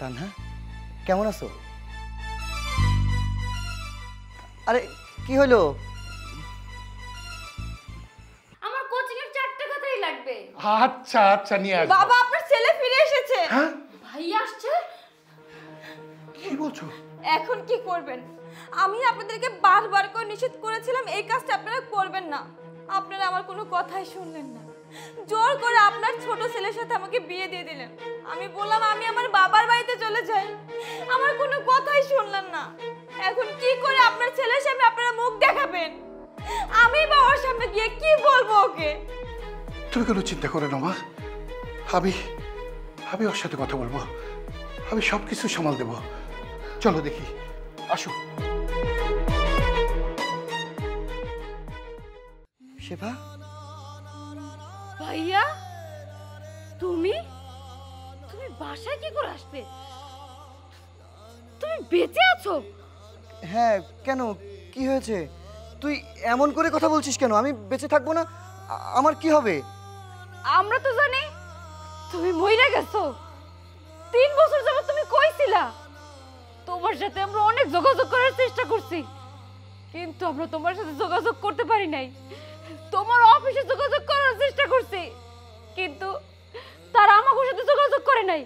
তানহা কেমন আছো? আরে কি হলো? আমার কোচিং এর 4টা কথাই লাগবে। আচ্ছা আচ্ছা নিয়ে আসবো। বাবা আপনার ছেলে ফিরে এসেছে। হ্যাঁ ভাই আসছে? কি বলছো? এখন কি করবেন? আমি আপনাদেরকে বারবার করে নিষেধ করেছিলাম এই কাজটা আপনারা করবেন না। আপনারা আমার কোনো কথাই শুনলেন না। জোর করে আপনার ছোট ছেলের সাথে আমাকে বিয়ে দিয়ে দিলেন। আমি বললাম আমি আমার বাবার বাড়িতে চলে যাই, আমার কোনো কথাই শুনলেন না। এখন কি করে আপনার ছেলের সামনে আপনারা মুখ দেখাবেন? আমি বা ওর সামনে গিয়ে কি বলবো ওকে? তুমি কোনো চিন্তা করো না মা, আমি ওর সাথে কথা বলবো, আমি সব কিছু সামাল দেব। চলো দেখি, আসো। শেফা, ভাইয়া তুমি তুমি বাসায় কি করে আসবে? তুমি বেঁচে আছো? হ্যাঁ কেন, কি হয়েছে? তুই এমন করে কথা বলছিস কেন? আমি বেঁচে থাকবো না? আমার কি হবে? আমরা তো জানি তুমি মইরা গেছো। 3 বছর যাবত তুমি কই ছিলা? তোমার সাথে আমরা অনেক যোগাযোগ করার চেষ্টা করছি, কিন্তু আমরা তোমার সাথে যোগাযোগ করতে পারি নাই। তোমার অফিসে যোগাযোগ করার চেষ্টা করছি, কিন্তু তারা আমার সাথে যোগাযোগ করে নাই।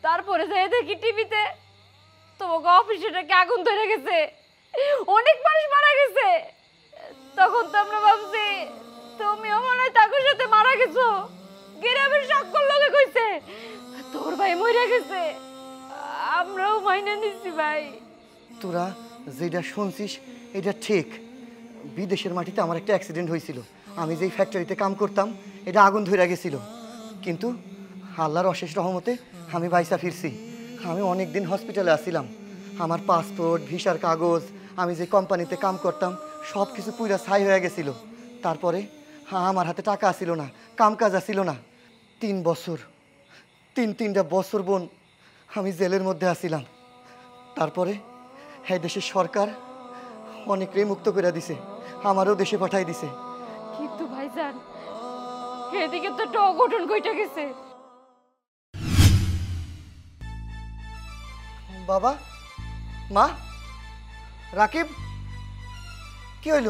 তারপরে যাই দেখি টিভিতে তোমাকে অফিসেটাকে আগুন ধরে গেছে, অনেক মানুষ মারা গেছে। তখন তো আমরা ভাবছি তুমিও মনে হয় তাদের সাথে মারা গেছো। গ্রামের সকল লোকে কইছে তোর ভাই মরে গেছে, আমরাও মাইনে নিছি ভাই। তোরা যেটা শুনছিস এটা ঠিক। বিদেশের মাটিতে আমার একটা অ্যাক্সিডেন্ট হয়েছিল। আমি যেই ফ্যাক্টরিতে কাম করতাম এটা আগুন ধরে গেছিল, কিন্তু আল্লাহর অশেষ রহমতে আমি বাইসা ফিরছি। আমি অনেক দিন হসপিটালে আসছিলাম। আমার পাসপোর্ট, ভিসার কাগজ, আমি যে কোম্পানিতে কাম করতাম সব কিছু পুরা ছাই হয়ে গেছিল। তারপরে আমার হাতে টাকা আসছিল না, কাম কাজ আসছিল না। 3 বছর বোন আমি জেলের মধ্যে আসছিলাম। তারপরে হ্যাঁ দেশের সরকার অনেকরে মুক্ত করে দিছে, আমারও দেশে পাঠাই দিছে। কিন্তু ভাইজান এদিকে তো একটা অঘটন ঘটে গেছে। বাবা, মা, রাকিব, কি হইল?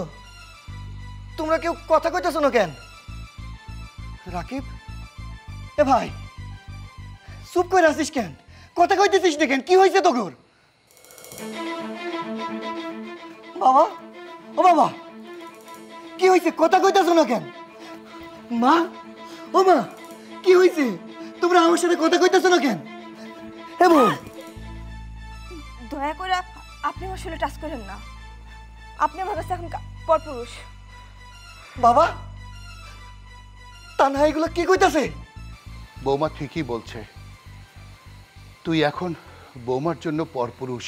তোমরা কেউ কথা কইতেছো না কেন? রাকিব, এ ভাই চুপ করে আসিস কেন? কথা কইতেছিস না কেন? কি হয়েছে তোর? বাবা, ও বাবা, কি হয়েছে? কথা কইতেছো না কেন? মা, ও মা, কি হয়েছে? তোমরা আমার সাথে কথা কইতেছো না কেন? এ বোন, দয়া করে আপনি আমার শরীরে টাচ করেন না। আপনি আমার কাছে এখন পরপুরুষ। বাবা, তানহা এগুলো কি কইতাছে? বৌমা ঠিকই বলছে, তুই এখন বৌমার জন্য পরপুরুষ।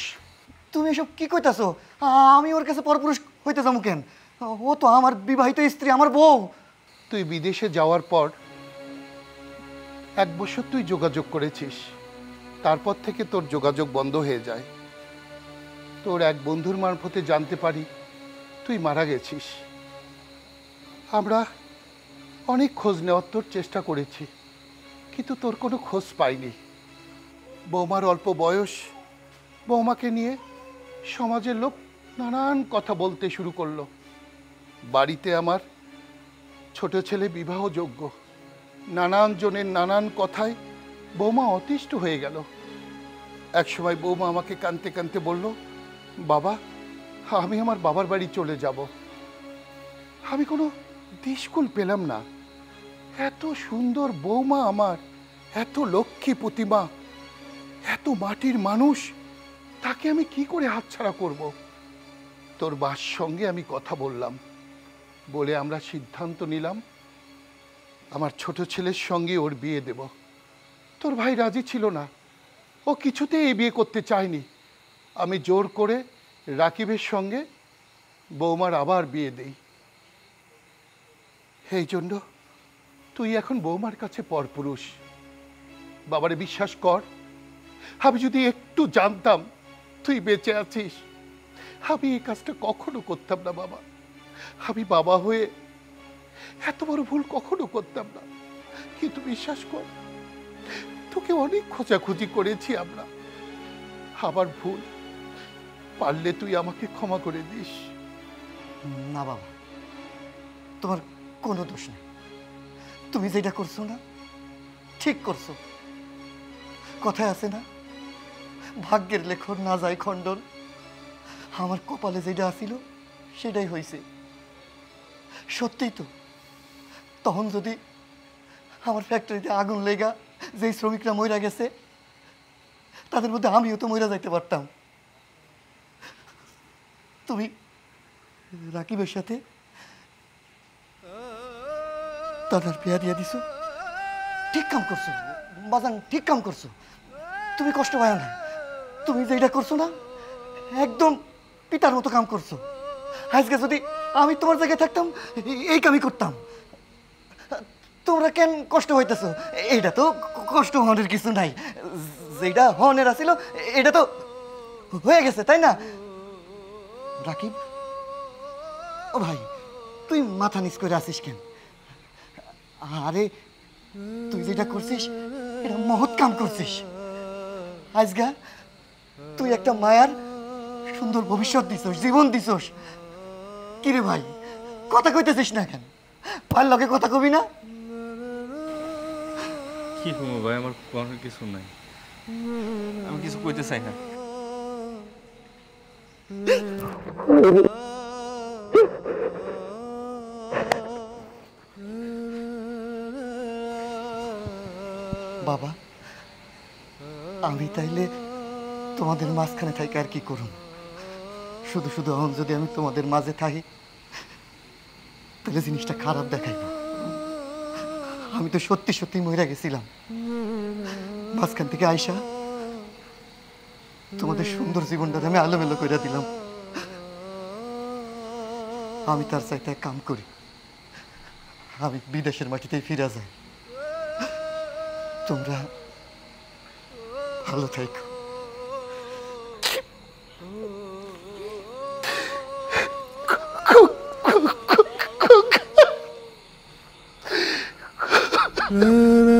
তুমি এসব কি কইতাছো? আমি ওর কাছে পরপুরুষ হইতে যাবো কেন? ও তো আমার বিবাহিত স্ত্রী, আমার বউ। তুই বিদেশে যাওয়ার পর 1 বছর তুই যোগাযোগ করেছিস, তারপর থেকে তোর যোগাযোগ বন্ধ হয়ে যায়। তোর এক বন্ধুর মারফতে জানতে পারি তুই মারা গেছিস। আমরা অনেক খোঁজ নেওয়ার তোর চেষ্টা করেছি, কিন্তু তোর কোনো খোঁজ পাইনি। বৌমার অল্প বয়স, বৌমাকে নিয়ে সমাজের লোক নানান কথা বলতে শুরু করলো। বাড়িতে আমার ছোট ছেলে বিবাহযোগ্য, নানান জনের নানান কথায় বৌমা অতিষ্ঠ হয়ে গেল। একসময় বৌমা আমাকে কাঁদতে কাঁদতে বলল, বাবা আমি আমার বাবার বাড়ি চলে যাব। আমি কোনো দিশকুল পেলাম না। এত সুন্দর বৌমা আমার, এত লক্ষ্মী প্রতিমা, এত মাটির মানুষ, তাকে আমি কি করে হাতছাড়া করব? তোর বাবার সঙ্গে আমি কথা বললাম, বলে আমরা সিদ্ধান্ত নিলাম আমার ছোট ছেলের সঙ্গে ওর বিয়ে দেব। তোর ভাই রাজি ছিল না, ও কিছুতেই এই বিয়ে করতে চায়নি। আমি জোর করে রাকিবের সঙ্গে বৌমার আবার বিয়ে দেই। এই জন্য তুই এখন বৌমার কাছে পরপুরুষ। বাবারে বিশ্বাস কর, আমি যদি একটু জানতাম তুই বেঁচে আছিস, আমি এই কাজটা কখনো করতাম না বাবা। আমি বাবা হয়ে এত বড় ভুল কখনো করতাম না। কিন্তু বিশ্বাস কর, তোকে অনেক খোঁজাখুঁজি করেছি আমরা, আবার ভুল, পারলে তুই আমাকে ক্ষমা করে দিস। না বাবা, তোমার কোনো দোষ নেই। তুমি যেটা করছো না, ঠিক করছো। কথায় আছে না, ভাগ্যের লেখন না যায় খণ্ডন। আমার কপালে যেটা আসিল সেটাই হয়েছে। সত্যিই তো, তখন যদি আমার ফ্যাক্টরিতে আগুন লেগা যেই শ্রমিকরা মইরা গেছে, তাদের মধ্যে আমিও তো মইরা যাইতে পারতাম। তুমি রাকিবের সাথে দাদার বিয়া দিয়া দিছো, ঠিক কাম করছো বাজান, ঠিক কাম করছো। তুমি কষ্ট পায় না। তুমি যেটা করছো না, একদম পিতার মতো কাম করছো। আজকে যদি আমি তোমার জায়গায় থাকতাম, এই কামই করতাম। তোমরা কেন কষ্ট হইতেছো? এইটা তো কষ্ট হওয়ার কিছু নাই। যেটা হনের আছিল এটা তো হয়ে গেছে, তাই না রাকিব? ও ভাই, তুই মাথা নিচ করে আসিস কেন? আরে তুই যেটা করছিস এটা মহৎ কাম করছিস। আজগা তুই একটা মায়ার সুন্দর ভবিষ্যৎ দিছস, জীবন দিছস। কিরে ভাই, কথা কইতেছিস না কেন? ভাই লগে কথা কবি না? কি হবো ভাই, আমার কোনো কিছু নাই, আমি কিছু কইতে চাই না। বাবা, আমি তাইলে তোমাদের মাঝখানে থাকি আর কি করুন? শুধু শুধু এখন যদি আমি তোমাদের মাঝে থাকি, তাহলে জিনিসটা খারাপ দেখাইব। আমি তো সত্যি সত্যি মরে গেছিলাম। মাঝখান থেকে আইসা তোমাদের সুন্দর জীবনটা আমি আলোমেলো করে দিলাম। আমি তার চাইতে এক কাম করি, আমি বিদেশের মাটিতেই ফিরে যাই। তোমরা ভালো থাকো। না